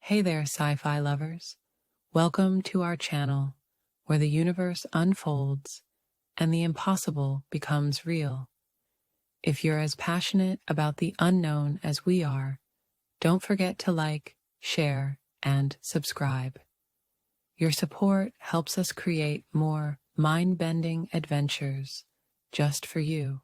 Hey there, sci-fi lovers. Welcome to our channel, where the universe unfolds and the impossible becomes real. If you're as passionate about the unknown as we are, don't forget to like, share, and subscribe. Your support helps us create more mind-bending adventures just for you.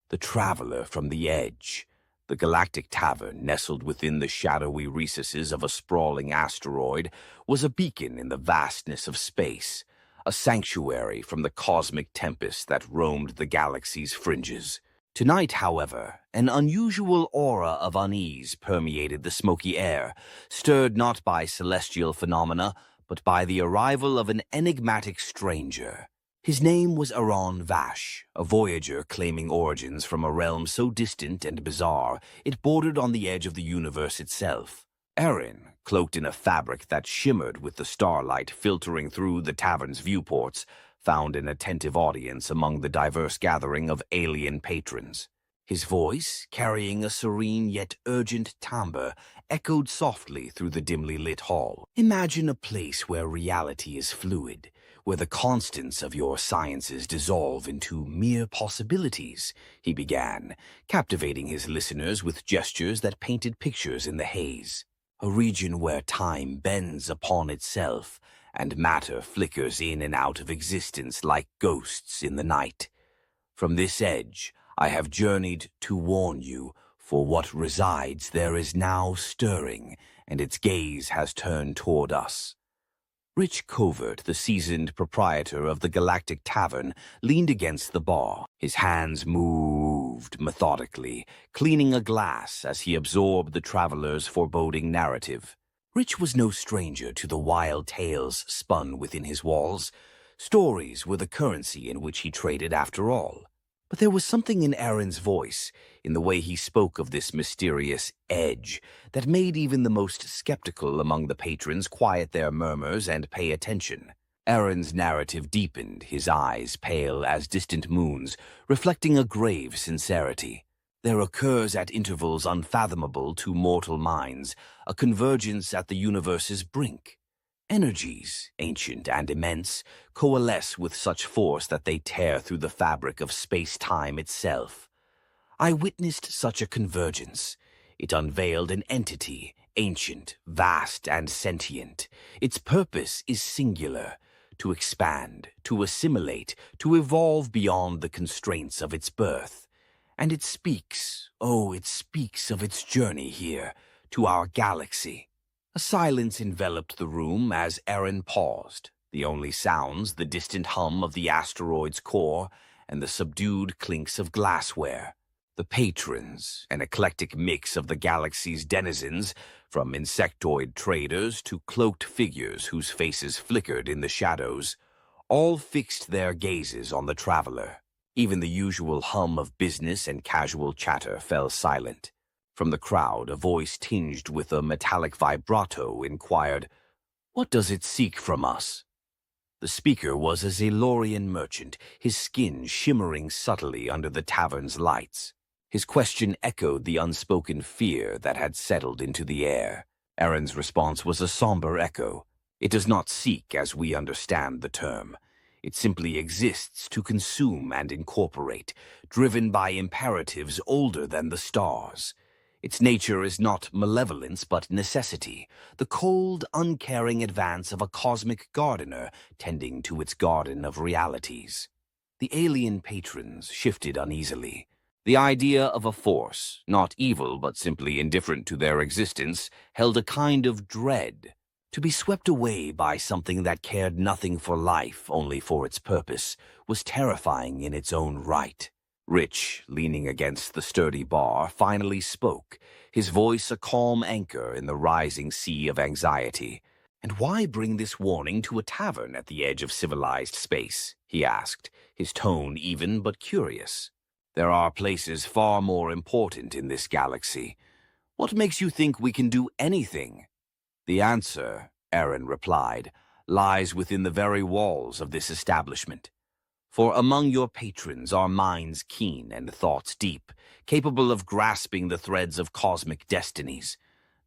The traveler from the edge. The Galactic Tavern, nestled within the shadowy recesses of a sprawling asteroid, was a beacon in the vastness of space, a sanctuary from the cosmic tempest that roamed the galaxy's fringes. Tonight, however, an unusual aura of unease permeated the smoky air, stirred not by celestial phenomena, but by the arrival of an enigmatic stranger. His name was Eron Vash, a voyager claiming origins from a realm so distant and bizarre it bordered on the edge of the universe itself. Eron, cloaked in a fabric that shimmered with the starlight filtering through the tavern's viewports, found an attentive audience among the diverse gathering of alien patrons. His voice, carrying a serene yet urgent timbre, echoed softly through the dimly lit hall. Imagine a place where reality is fluid, where the constants of your sciences dissolve into mere possibilities, he began, captivating his listeners with gestures that painted pictures in the haze. A region where time bends upon itself, and matter flickers in and out of existence like ghosts in the night. From this edge, I have journeyed to warn you, for what resides there is now stirring, and its gaze has turned toward us. Rich Covert, the seasoned proprietor of the Galactic Tavern, leaned against the bar. His hands moved methodically, cleaning a glass as he absorbed the traveler's foreboding narrative. Rich was no stranger to the wild tales spun within his walls. Stories were the currency in which he traded after all. But there was something in Eron's voice, in the way he spoke of this mysterious edge, that made even the most skeptical among the patrons quiet their murmurs and pay attention. Eron's narrative deepened, his eyes pale as distant moons, reflecting a grave sincerity. There occurs at intervals unfathomable to mortal minds, a convergence at the universe's brink. Energies, ancient and immense, coalesce with such force that they tear through the fabric of space-time itself. I witnessed such a convergence. It unveiled an entity, ancient, vast, and sentient. Its purpose is singular: to expand, to assimilate, to evolve beyond the constraints of its birth. And it speaks, it speaks of its journey here, to our galaxy. A silence enveloped the room as Eron paused, the only sounds the distant hum of the asteroid's core and the subdued clinks of glassware. The patrons, an eclectic mix of the galaxy's denizens, from insectoid traders to cloaked figures whose faces flickered in the shadows, all fixed their gazes on the traveler. Even the usual hum of business and casual chatter fell silent. From the crowd, a voice tinged with a metallic vibrato inquired, "What does it seek from us?" The speaker was a Zalorian merchant, his skin shimmering subtly under the tavern's lights. His question echoed the unspoken fear that had settled into the air. Eron's response was a somber echo. It does not seek as we understand the term. It simply exists to consume and incorporate, driven by imperatives older than the stars. Its nature is not malevolence but necessity, the cold, uncaring advance of a cosmic gardener tending to its garden of realities. The alien patrons shifted uneasily. The idea of a force, not evil but simply indifferent to their existence, held a kind of dread. To be swept away by something that cared nothing for life, only for its purpose, was terrifying in its own right. Rich, leaning against the sturdy bar, finally spoke, his voice a calm anchor in the rising sea of anxiety. "And why bring this warning to a tavern at the edge of civilized space?" he asked, his tone even but curious. "There are places far more important in this galaxy. What makes you think we can do anything?" "The answer," Eron replied, "lies within the very walls of this establishment. For among your patrons are minds keen and thoughts deep, capable of grasping the threads of cosmic destinies.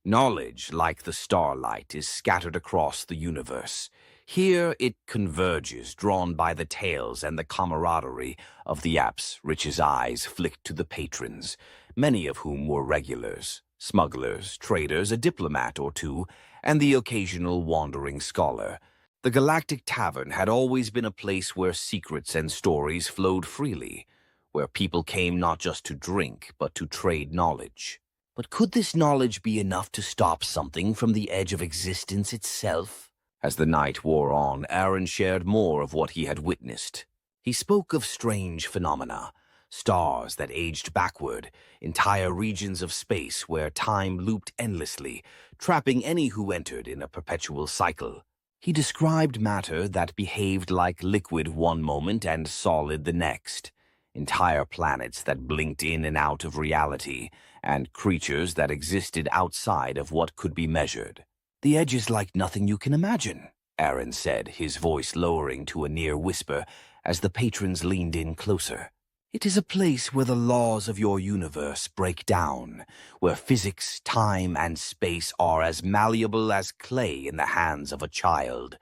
Knowledge, like the starlight, is scattered across the universe. Here it converges, drawn by the tales and the camaraderie of the apps. Rich's eyes flicked to the patrons, many of whom were regulars, smugglers, traders, a diplomat or two, and the occasional wandering scholar. The Galactic Tavern had always been a place where secrets and stories flowed freely, where people came not just to drink, but to trade knowledge. But could this knowledge be enough to stop something from the edge of existence itself? As the night wore on, Eron shared more of what he had witnessed. He spoke of strange phenomena, stars that aged backward, entire regions of space where time looped endlessly, trapping any who entered in a perpetual cycle. He described matter that behaved like liquid one moment and solid the next, entire planets that blinked in and out of reality, and creatures that existed outside of what could be measured. "The edge is like nothing you can imagine," Eron said, his voice lowering to a near whisper as the patrons leaned in closer. "It is a place where the laws of your universe break down, where physics, time, and space are as malleable as clay in the hands of a child.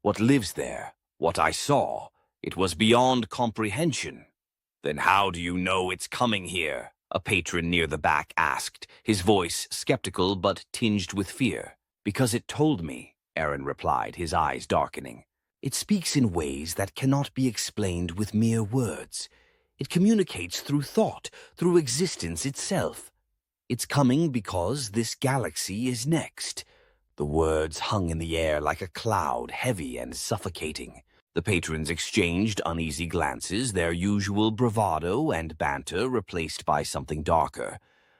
What lives there, what I saw, it was beyond comprehension." "Then how do you know it's coming here?" a patron near the back asked, his voice skeptical but tinged with fear. "Because it told me," Eron replied, his eyes darkening. "It speaks in ways that cannot be explained with mere words. It communicates through thought, through existence itself. It's coming because this galaxy is next." The words hung in the air like a cloud, heavy and suffocating. The patrons exchanged uneasy glances, their usual bravado and banter replaced by something darker.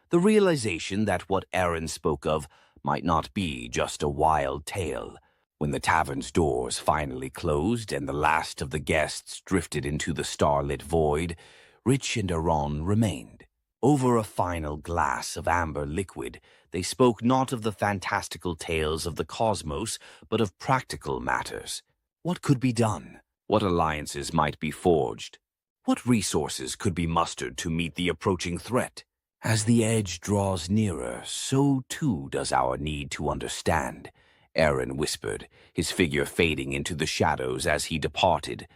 The realization that what Eron spoke of might not be just a wild tale. When the tavern's doors finally closed and the last of the guests drifted into the starlit void, Rich and Eron remained. Over a final glass of amber liquid, they spoke not of the fantastical tales of the cosmos, but of practical matters. What could be done? What alliances might be forged? What resources could be mustered to meet the approaching threat? As the edge draws nearer, so too does our need to understand, Eron whispered, his figure fading into the shadows as he departed,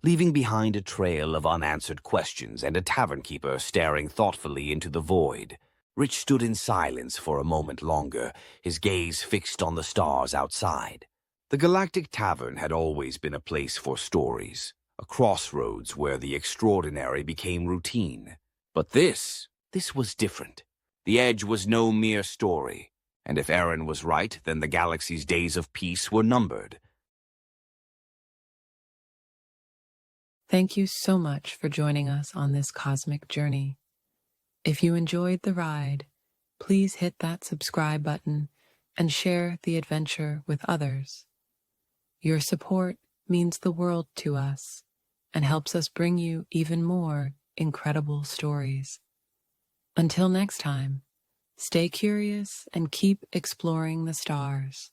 leaving behind a trail of unanswered questions and a tavern keeper staring thoughtfully into the void. Rich stood in silence for a moment longer, his gaze fixed on the stars outside. The Galactic Tavern had always been a place for stories, a crossroads where the extraordinary became routine. But this was different. The Edge was no mere story, and if Eron was right, then the galaxy's days of peace were numbered. Thank you so much for joining us on this cosmic journey. If you enjoyed the ride, please hit that subscribe button and share the adventure with others. Your support means the world to us and helps us bring you even more incredible stories. Until next time, stay curious and keep exploring the stars.